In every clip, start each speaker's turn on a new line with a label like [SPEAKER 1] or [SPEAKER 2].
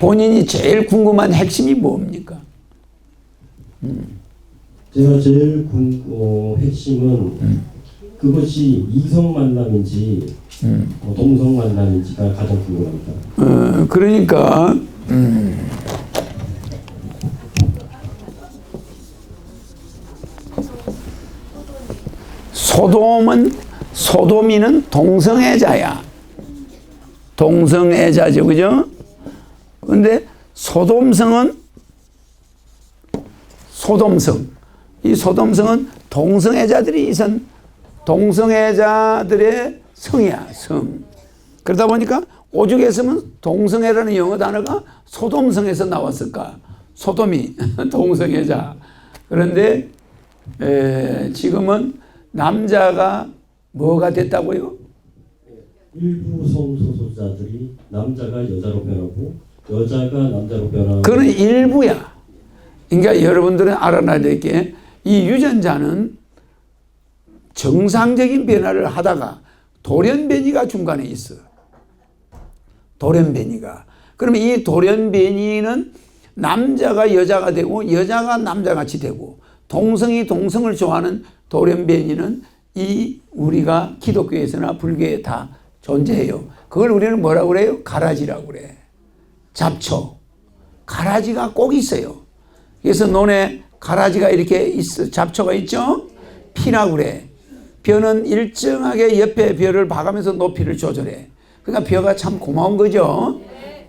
[SPEAKER 1] 본인이 제일 궁금한 핵심이 뭡니까?
[SPEAKER 2] 제가 제일 핵심은 그것이 이성 만남인지 동성 만남인지가 가장 궁금합니다.
[SPEAKER 1] 그러니까 소돔이는 동성애자야. 동성애자죠, 그죠? 근데 소돔성은 이 소돔성은 동성애자들이 있은 동성애자들의 성이야, 성. 그러다 보니까 오죽 했으면 동성애라는 영어 단어가 소돔성에서 나왔을까? 소돔이 동성애자. 그런데 지금은 남자가 뭐가 됐다고요?
[SPEAKER 2] 일부 성소수자들이 남자가 여자로 변하고 여자가 남자로 변하고.
[SPEAKER 1] 그건 일부야. 그러니까 여러분들은 알아놔야 될 게 이 유전자는 정상적인 변화를 하다가 돌연변이가 중간에 있어. 돌연변이가. 그러면 이 돌연변이는 남자가 여자가 되고 여자가 남자같이 되고 동성이 동성을 좋아하는 돌연변이는 이 우리가 기독교에서나 불교에 다 존재해요. 그걸 우리는 뭐라고 그래요? 가라지라고 그래. 잡초. 가라지가 꼭 있어요. 그래서 논에 가라지가 이렇게 있어, 잡초가 있죠? 피라고 그래. 벼는 일정하게 옆에 벼를 봐가면서 높이를 조절해. 그러니까 벼가 참 고마운 거죠.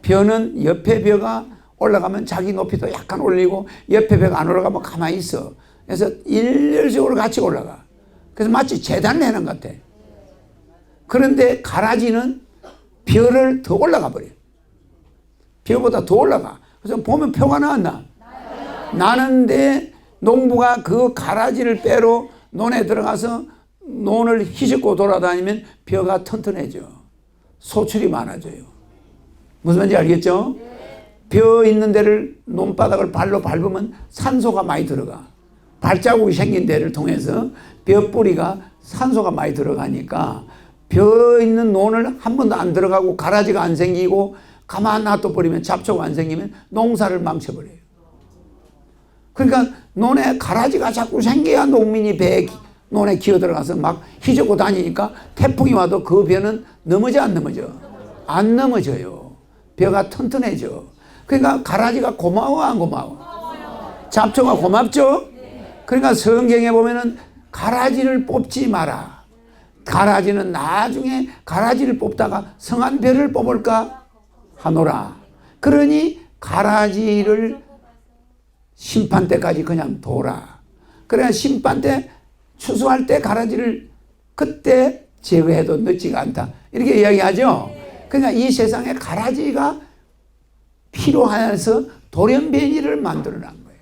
[SPEAKER 1] 벼는 옆에 벼가 올라가면 자기 높이도 약간 올리고 옆에 벼가 안 올라가면 가만히 있어. 그래서 일렬적으로 같이 올라가. 그래서 마치 재단을 해놓은 것 같아. 그런데 가라지는 벼를 더 올라가 버려. 벼보다 더 올라가. 그래서 보면 표가 나왔나? 나는데 농부가 그 가라지를 빼러 논에 들어가서 논을 휘젓고 돌아다니면 벼가 튼튼해져. 소출이 많아져요. 무슨 말인지 알겠죠? 벼 있는 데를 논바닥을 발로 밟으면 산소가 많이 들어가. 발자국이 생긴 데를 통해서 벼 뿌리가 산소가 많이 들어가니까 벼 있는 논을 한 번도 안 들어가고 가라지가 안 생기고 가만 놔둬버리면 잡초가 안 생기면 농사를 망쳐버려요. 그러니까 논에 가라지가 자꾸 생겨야 농민이 논에 기어 들어가서 막 휘젓고 다니니까 태풍이 와도 그 벼는 넘어져 안 넘어져? 안 넘어져요. 벼가 튼튼해져. 그러니까 가라지가 고마워 안 고마워? 잡초가 고맙죠? 그러니까 성경에 보면은 가라지를 뽑지 마라. 가라지는 나중에 가라지를 뽑다가 성한 벼를 뽑을까 하노라. 그러니 가라지를 심판 때까지 그냥 둬라. 그래야 심판 때 추수할 때 가라지를 그때 제거해도 늦지가 않다. 이렇게 이야기하죠. 그러니까 이 세상에 가라지가 필요해서 돌연변이를 만들어 난 거예요.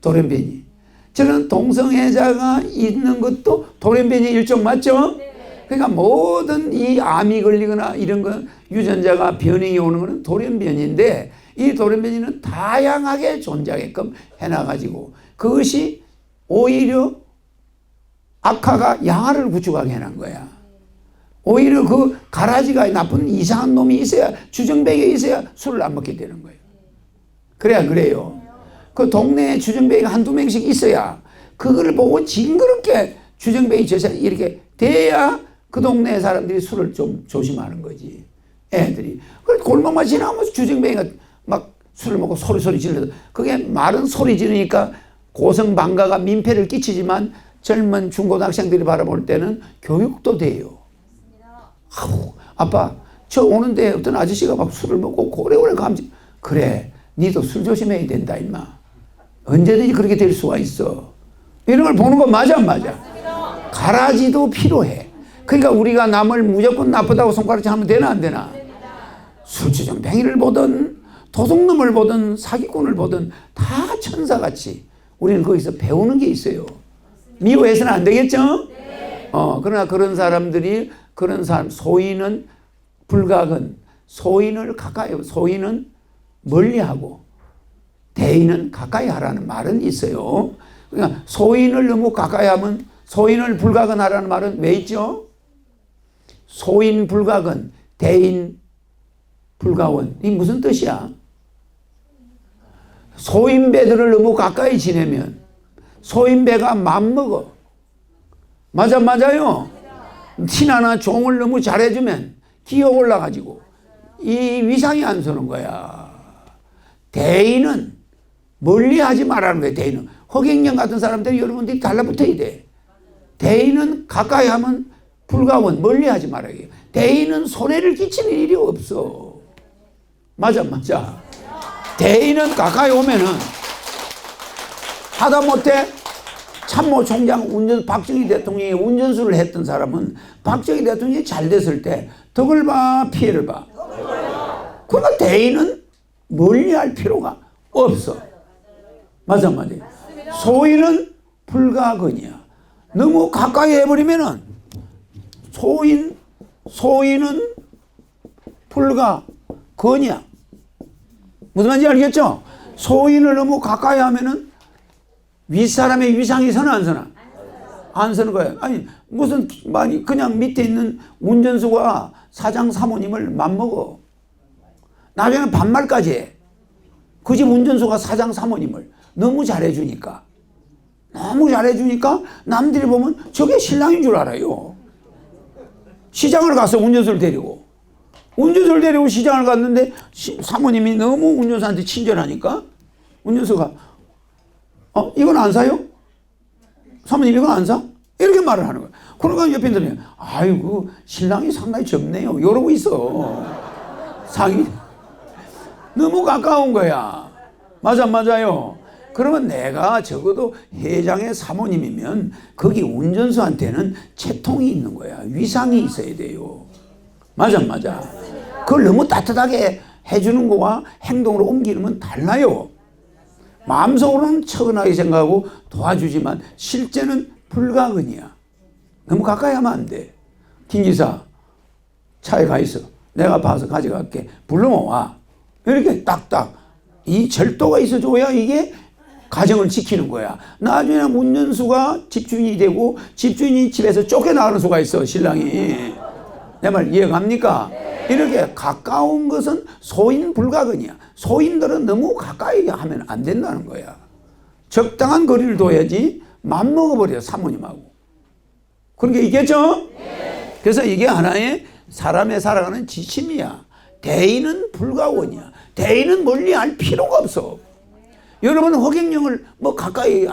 [SPEAKER 1] 돌연변이. 저는 동성애자가 있는 것도 돌연변이 일종 맞죠? 그러니까 모든 이 암이 걸리거나 이런 건 유전자가 변형이 오는 것은 돌연변이인데 이 돌연변이는 다양하게 존재하게끔 해놔가지고 그것이 오히려 악화가 양화를 구축하게 해놓은 거야. 오히려 그 가라지가 나쁜 이상한 놈이 있어야 주정뱅이가 있어야 술을 안 먹게 되는 거예요. 그래야 그래요. 그 동네에 주정뱅이가 한두 명씩 있어야 그거를 보고 징그럽게 주정뱅이 저자 이렇게 돼야 그 동네 사람들이 술을 좀 조심하는 거지. 애들이. 골목만 지나가면서 주정뱅이가 막 술을 먹고 소리 지르서 그게 말은 소리 지르니까 고성방가가 민폐를 끼치지만 젊은 중고등학생들이 바라볼 때는 교육도 돼요. 아우, 아빠 저 오는데 어떤 아저씨가 막 술을 먹고 오래오래 감지. 그래 니도 술 조심해야 된다 임마. 언제든지 그렇게 될 수가 있어. 이런 걸 보는 거 맞아 안 맞아? 가라지도 필요해. 그러니까 우리가 남을 무조건 나쁘다고 손가락질 하면 되나 안 되나? 술주정뱅이를 보든 도둑놈을 보든 사기꾼을 보든 다 천사같이 우리는 거기서 배우는 게 있어요. 미워해서는 안 되겠죠? 그러나 그런 사람들이 그런 사람 소인은 불가근 소인을 가까이 소인은 멀리하고 대인은 가까이 하라는 말은 있어요. 그러니까 소인을 너무 가까이 하면 소인을 불가근 하라는 말은 왜 있죠? 소인 불가근 대인 불가원 이 무슨 뜻이야? 소인배들을 너무 가까이 지내면 소인배가 맘먹어. 맞아요. 티나나 종을 너무 잘해주면 기어 올라가지고 이 위상이 안 서는 거야. 대인은 멀리 하지 말라는 거예요. 대인은 허경영 같은 사람들 여러분들이 달라붙어야 돼. 대인은 가까이 하면 불가원, 멀리 하지 말아야 해요. 대인은 손해를 끼치는 일이 없어. 맞아. 대인은 가까이 오면은 하다못해 참모총장 박정희 대통령이 운전수를 했던 사람은 박정희 대통령이 잘 됐을 때 덕을 봐, 피해를 봐. 그러니까 대인은 멀리 할 필요가 없어. 맞아. 소인은 불가건이야. 너무 가까이 해버리면은 소인은 불가건이야. 무슨 말인지 알겠죠? 소인을 너무 가까이 하면은 윗사람의 위상이 서나 안 서나? 안 서는 거예요. 아니 무슨 그냥 밑에 있는 운전수가 사장 사모님을 맘먹어. 나중에는 반말까지 해. 그 집 운전수가 사장 사모님을 너무 잘해주니까 남들이 보면 저게 신랑인 줄 알아요. 시장을 가서 운전수를 데리고 시장을 갔는데 사모님이 너무 운전수한테 친절하니까 운전수가 이건 안 사요? 사모님 이건 안 사? 이렇게 말을 하는 거야. 그러니까 옆에 있는 사람이 아이고 신랑이 상당히 젊네요 이러고 있어. 상이 너무 가까운 거야. 맞아요. 그러면 내가 적어도 회장의 사모님이면 거기 운전수한테는 채통이 있는 거야. 위상이 있어야 돼요. 맞아. 그걸 너무 따뜻하게 해주는 거와 행동으로 옮기는 건 달라요. 마음속으로는 처근하게 생각하고 도와주지만 실제는 불가근이야. 너무 가까이 하면 안 돼. 김 기사 차에 가 있어. 내가 봐서 가져갈게. 부르면 와. 이렇게 딱딱 이 절도가 있어줘야 이게 가정을 지키는 거야. 나중에 운전수가 집주인이 되고 집주인이 집에서 쫓겨나가는 수가 있어. 신랑이. 내 말 이해갑니까? 이렇게 가까운 것은 소인 불가근이야. 소인들은 너무 가까이 하면 안 된다는 거야. 적당한 거리를 둬야지 맘먹어버려 사모님하고. 그런 게 있겠죠? 그래서 이게 하나의 사람의 살아가는 지침이야. 대인은 불가원이야. 대인은 멀리 할 필요가 없어. 여러분 허경영을 가까이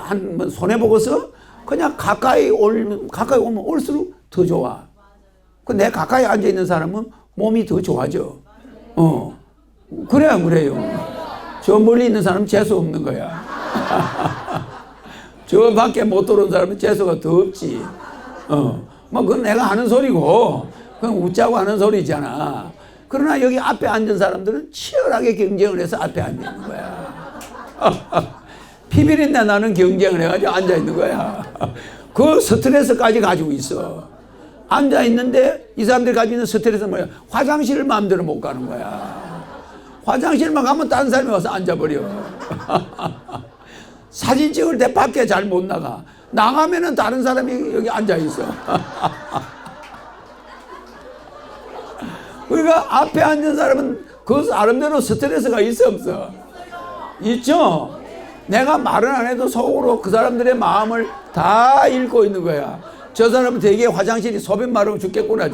[SPEAKER 1] 손해보고서 그냥 가까이 오면 올수록 더 좋아. 내 가까이 앉아있는 사람은 몸이 더 좋아져. 그래 안 그래요? 저 멀리 있는 사람은 재수 없는 거야. 저 밖에 못 들어온 사람은 재수가 더 없지. 그건 내가 하는 소리고 그건 웃자고 하는 소리잖아. 그러나 여기 앞에 앉은 사람들은 치열하게 경쟁을 해서 앞에 앉아 있는 거야. 피비린내 나는 경쟁을 해가지고 앉아 있는 거야. 그 스트레스까지 가지고 있어. 앉아 있는데 이 사람들이 가지고 있는 스트레스는 뭐야? 화장실을 마음대로 못 가는 거야. 화장실만 가면 다른 사람이 와서 앉아버려. 사진 찍을 때 밖에 잘 못 나가. 나가면은 다른 사람이 여기 앉아 있어. 그러니까 앞에 앉은 사람은 그 나름대로 스트레스가 있어 없어? 있죠? 내가 말은 안 해도 속으로 그 사람들의 마음을 다 읽고 있는 거야. 저 사람은 되게 화장실이 소변 마르면 죽겠구나.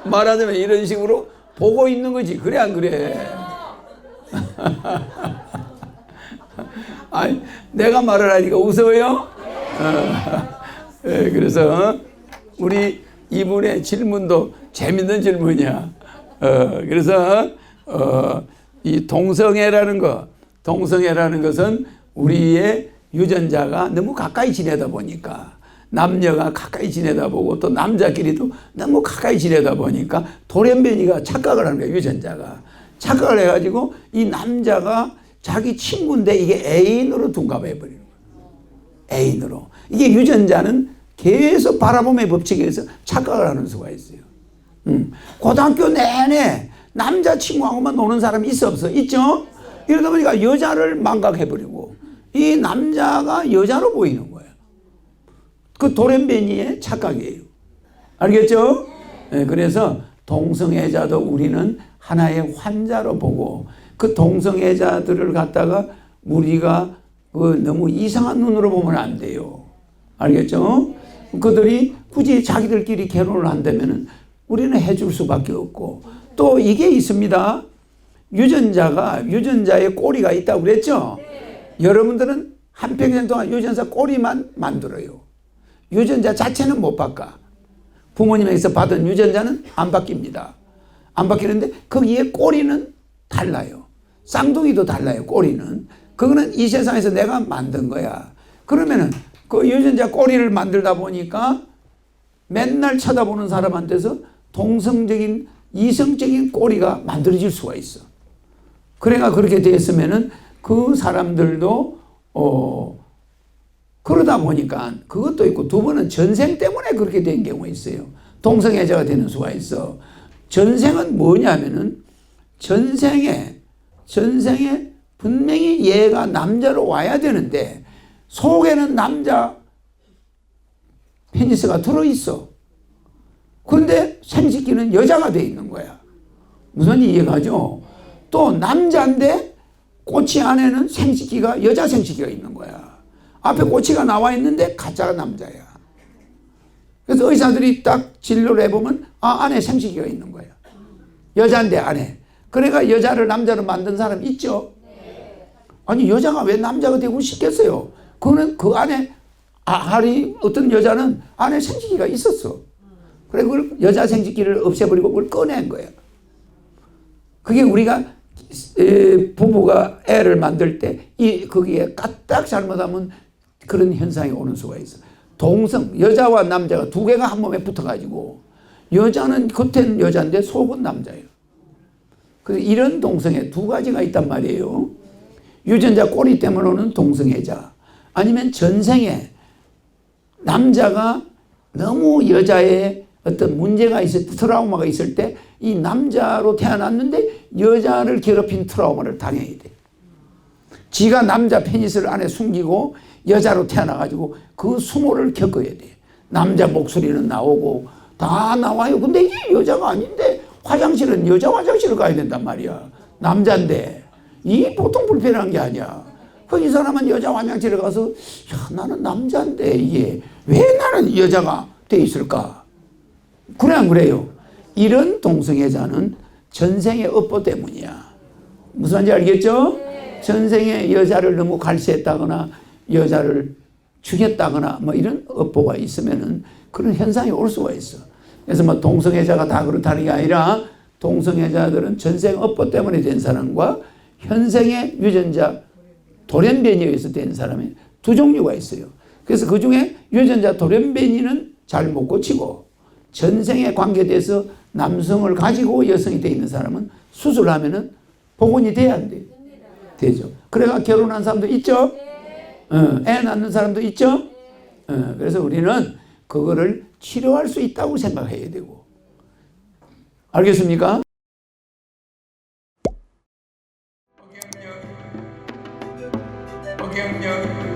[SPEAKER 1] 말하자면 이런 식으로 보고 있는 거지. 그래 안 그래? 아니, 내가 말을 하니까 웃어요? 그래서 우리 이분의 질문도 재밌는 질문이야. 그래서 이 동성애라는 것은 우리의 유전자가 너무 가까이 지내다 보니까 남녀가 가까이 지내다 보고 또 남자끼리도 너무 가까이 지내다 보니까 돌연변이가 착각을 하는 거야. 유전자가 착각을 해가지고 이 남자가 자기 친구인데 이게 애인으로 둔갑해버리는 거야. 애인으로. 이게 유전자는 계속 바라봄의 법칙에 의해서 착각을 하는 수가 있어요. 고등학교 내내 남자친구하고만 노는 사람이 있어 없어? 있죠? 이러다 보니까 여자를 망각해버리고 이 남자가 여자로 보이는 거예요. 그 돌연변이의 착각이에요. 알겠죠? 네, 그래서 동성애자도 우리는 하나의 환자로 보고 그 동성애자들을 갖다가 우리가 너무 이상한 눈으로 보면 안 돼요. 알겠죠? 그들이 굳이 자기들끼리 결혼을 한다면 우리는 해줄 수밖에 없고, 또 이게 있습니다. 유전자의 꼬리가 있다고 그랬죠? 여러분들은 한평생 동안 유전자 꼬리만 만들어요. 유전자 자체는 못 바꿔. 부모님에게서 받은 유전자는 안 바뀝니다. 안 바뀌는데 거기에 꼬리는 달라요. 쌍둥이도 달라요. 꼬리는. 그거는 이 세상에서 내가 만든 거야. 그러면은 그 유전자 꼬리를 만들다 보니까 맨날 쳐다보는 사람한테서 동성적인 이성적인 꼬리가 만들어질 수가 있어. 그래가 그렇게 됐으면은 그 사람들도 그러다 보니까 그것도 있고, 두 번은 전생 때문에 그렇게 된 경우가 있어요. 동성애자가 되는 수가 있어. 전생은 뭐냐면은 전생에 분명히 얘가 남자로 와야 되는데 속에는 남자 페니스가 들어있어. 그런데 생식기는 여자가 돼 있는 거야. 무슨 이해가죠? 또 남자인데 꼬치 안에는 생식기가 여자 생식기가 있는 거야. 앞에 꼬치가 나와 있는데 가짜가 남자야. 그래서 의사들이 딱 진료를 해보면 안에 생식기가 있는 거야. 여자인데 안에. 그러니까 여자를 남자로 만든 사람 있죠? 아니 여자가 왜 남자가 되고 싶겠어요? 그거는 그 안에 어떤 여자는 안에 생식기가 있었어. 그래 그걸 여자 생식기를 없애버리고 그걸 꺼낸 거예요. 그게 우리가 부부가 애를 만들 때 거기에 까딱 잘못하면 그런 현상이 오는 수가 있어. 여자와 남자가 두 개가 한 몸에 붙어가지고 여자는 겉엔 여자인데 속은 남자예요. 그래서 이런 동성애 두 가지가 있단 말이에요. 유전자 꼬리 때문에 오는 동성애자, 아니면 전생에 남자가 너무 여자의 어떤 문제가 있을 때, 트라우마가 있을 때 이 남자로 태어났는데 여자를 괴롭힌 트라우마를 당해야 돼. 지가 남자 페니스를 안에 숨기고 여자로 태어나가지고 그 수모를 겪어야 돼. 남자 목소리는 나오고 다 나와요. 근데 이게 여자가 아닌데 화장실은 여자 화장실을 가야 된단 말이야. 남자인데. 이 보통 불편한 게 아니야. 이 사람은 여자 화장실에 가서 나는 남자인데 이게 왜 나는 여자가 돼 있을까? 그래 안 그래요? 이런 동성애자는 전생의 업보 때문이야. 무슨 말인지 알겠죠? 전생에 여자를 너무 갈시했다거나 여자를 죽였다거나 뭐 이런 업보가 있으면은 그런 현상이 올 수가 있어. 그래서 뭐 동성애자가 다 그렇다는 게 아니라 동성애자들은 전생 업보 때문에 된 사람과 현생의 유전자 돌연변이에 의해서 된 사람이 두 종류가 있어요. 그래서 그 중에 유전자 돌연변이는 잘 못 고치고 전생에 관계돼서 남성을 가지고 여성이 돼 있는 사람은 수술하면은 복원이 돼야 안 돼요? 되죠. 그래가 결혼한 사람도 있죠? 애 낳는 사람도 있죠? 그래서 우리는 그거를 치료할 수 있다고 생각해야 되고. 알겠습니까?
[SPEAKER 3] 어경력